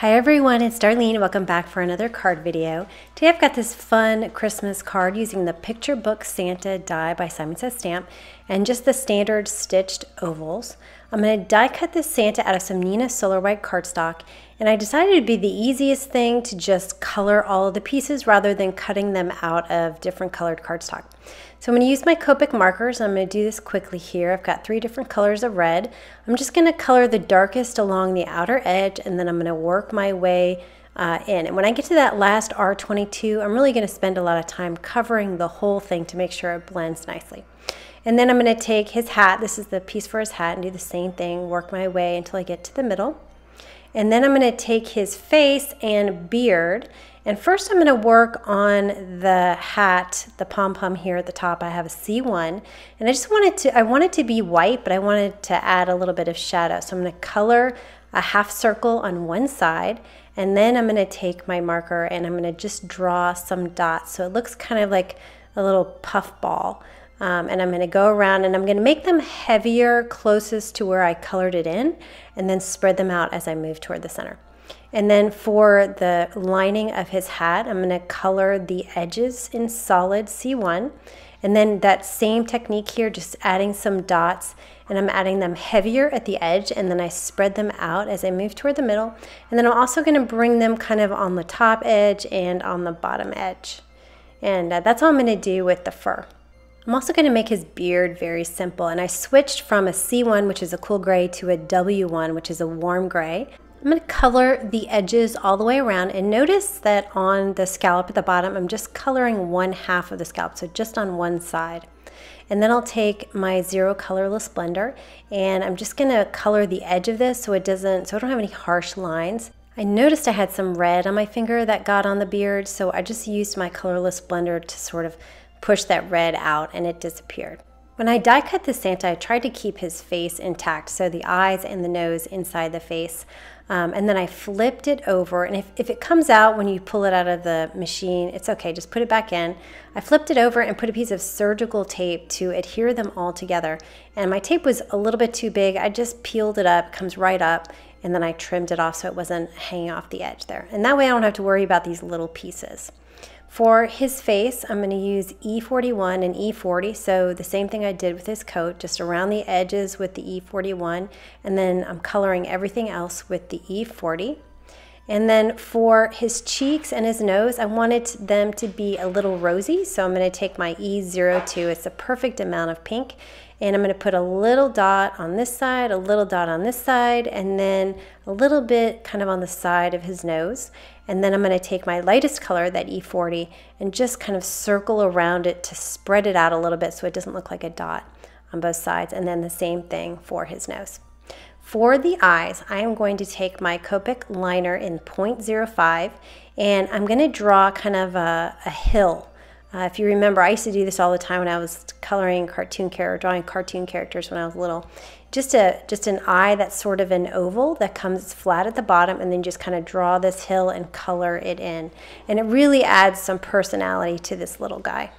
Hi everyone, it's Darlene. Welcome back for another card video. Today I've got this fun Christmas card using the Picture Book Santa die by Simon Says Stamp and just the standard stitched ovals. I'm going to die cut this Santa out of some Nina Solar White cardstock, and I decided it'd be the easiest thing to just color all of the pieces rather than cutting them out of different colored cardstock. So I'm going to use my Copic markers. I'm going to do this quickly here. I've got 3 different colors of red. I'm just going to color the darkest along the outer edge, and then I'm going to work my way in. And when I get to that last R22, I'm really going to spend a lot of time covering the whole thing to make sure it blends nicely. And then I'm going to take his hat, this is the piece for his hat, and do the same thing, work my way until I get to the middle. And then I'm going to take his face and beard, and first I'm going to work on the hat, the pom-pom here at the top. I have a C1, and I want it to be white, but I wanted to add a little bit of shadow. So I'm going to color a half circle on one side, and then I'm going to take my marker and I'm going to just draw some dots so it looks kind of like a little puff ball. And I'm going to go around and I'm going to make them heavier closest to where I colored it in, and then spread them out as I move toward the center. And then for the lining of his hat, I'm going to color the edges in solid C1. And then that same technique here, just adding some dots, and I'm adding them heavier at the edge, and then I spread them out as I move toward the middle. And then I'm also going to bring them kind of on the top edge and on the bottom edge. And that's all I'm going to do with the fur. I'm also going to make his beard very simple, and I switched from a C1, which is a cool gray, to a W1, which is a warm gray. I'm going to color the edges all the way around, and notice that on the scallop at the bottom, I'm just coloring one half of the scallop, so just on one side. And then I'll take my Zero Colorless blender, and I'm just going to color the edge of this so I don't have any harsh lines. I noticed I had some red on my finger that got on the beard, so I just used my colorless blender to sort of push that red out, and it disappeared. When I die cut the Santa, I tried to keep his face intact, so the eyes and the nose inside the face. And then I flipped it over, and if it comes out when you pull it out of the machine, it's okay, just put it back in. I flipped it over and put a piece of surgical tape to adhere them all together. And my tape was a little bit too big. I just peeled it up, comes right up, and then I trimmed it off so it wasn't hanging off the edge there. And that way I don't have to worry about these little pieces. For his face, I'm going to use E41 and E40, so the same thing I did with his coat, just around the edges with the E41, and then I'm coloring everything else with the E40. And then for his cheeks and his nose, I wanted them to be a little rosy, so I'm going to take my E02, it's a perfect amount of pink, and I'm going to put a little dot on this side, a little dot on this side, and then a little bit kind of on the side of his nose. And then I'm going to take my lightest color, that E40, and just kind of circle around it to spread it out a little bit so it doesn't look like a dot on both sides. And then the same thing for his nose. For the eyes, I am going to take my Copic liner in 0.05, and I'm going to draw kind of a hill. If you remember, I used to do this all the time when I was drawing cartoon characters when I was little. Just an eye that's sort of an oval that comes flat at the bottom, and then just kind of draw this hill and color it in. And it really adds some personality to this little guy.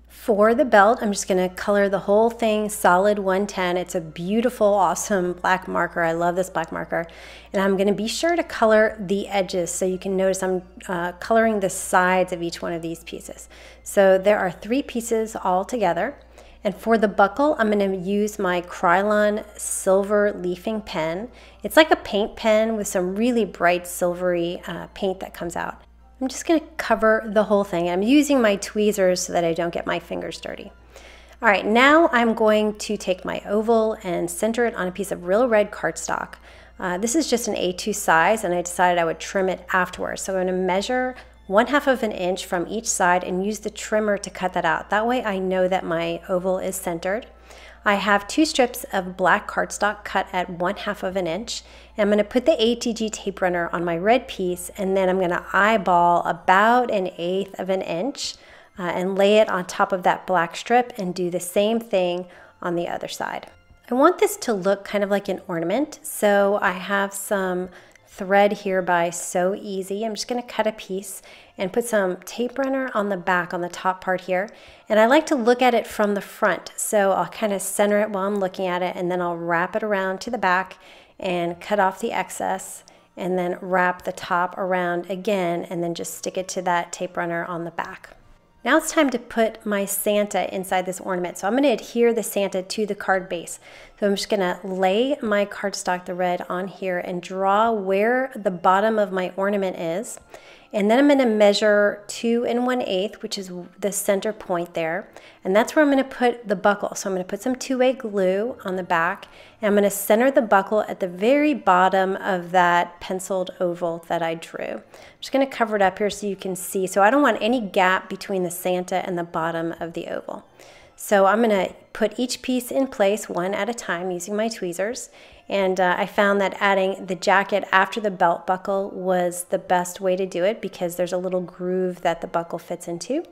For the belt, I'm just going to color the whole thing solid 110. It's a beautiful, awesome black marker. I love this black marker. And I'm going to be sure to color the edges, so you can notice I'm coloring the sides of each one of these pieces. So there are 3 pieces all together. And for the buckle, I'm going to use my Krylon silver leafing pen. It's like a paint pen with some really bright silvery paint that comes out. I'm just going to cover the whole thing. I'm using my tweezers so that I don't get my fingers dirty. All right, now I'm going to take my oval and center it on a piece of real red cardstock. This is just an A2 size, and I decided I would trim it afterwards. So I'm going to measure 1/2 of an inch from each side and use the trimmer to cut that out. That way I know that my oval is centered. I have 2 strips of black cardstock cut at 1/2 of an inch. And I'm going to put the ATG tape runner on my red piece, and then I'm going to eyeball about 1/8 of an inch and lay it on top of that black strip, and do the same thing on the other side. I want this to look kind of like an ornament, so I have some thread here by So Easy. I'm just going to cut a piece and put some tape runner on the back, on the top part here. And I like to look at it from the front, so I'll kind of center it while I'm looking at it, and then I'll wrap it around to the back and cut off the excess and then wrap the top around again, and then just stick it to that tape runner on the back. Now it's time to put my Santa inside this ornament. So I'm going to adhere the Santa to the card base. So I'm just going to lay my cardstock, the red, on here and draw where the bottom of my ornament is. And then I'm going to measure 2 1/8, which is the center point there. And that's where I'm going to put the buckle. So I'm going to put some 2-way glue on the back. And I'm going to center the buckle at the very bottom of that penciled oval that I drew. I'm just going to cover it up here so you can see. So I don't want any gap between the Santa and the bottom of the oval. So I'm going to put each piece in place one at a time using my tweezers. And I found that adding the jacket after the belt buckle was the best way to do it because there's a little groove that the buckle fits into.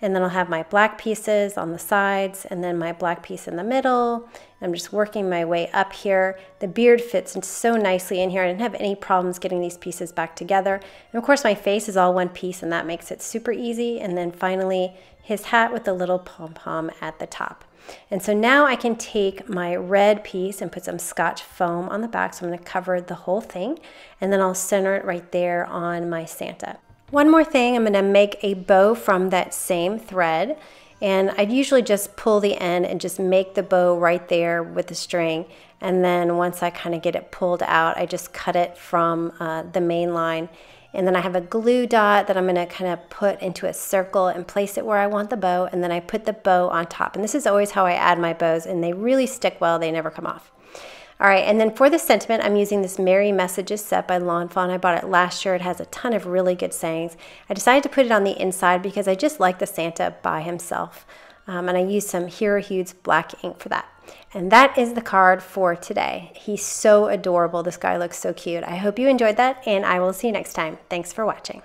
And then I'll have my black pieces on the sides and then my black piece in the middle. I'm just working my way up here. The beard fits in so nicely in here. I didn't have any problems getting these pieces back together. And of course my face is all one piece and that makes it super easy. And then finally his hat with the little pom-pom at the top. And so now I can take my red piece and put some Scotch foam on the back. So I'm going to cover the whole thing and then I'll center it right there on my Santa. One more thing, I'm going to make a bow from that same thread, and I'd usually just pull the end and just make the bow right there with the string, and then once I kind of get it pulled out, I just cut it from the main line. And then I have a glue dot that I'm going to kind of put into a circle and place it where I want the bow, and then I put the bow on top. And this is always how I add my bows, and they really stick well, they never come off. All right, and then for the sentiment, I'm using this Merry Messages set by Lawn Fawn. I bought it last year. It has a ton of really good sayings. I decided to put it on the inside because I just like the Santa by himself. And I used some Hero Hues black ink for that. And that is the card for today. He's so adorable. This guy looks so cute. I hope you enjoyed that, and I will see you next time. Thanks for watching.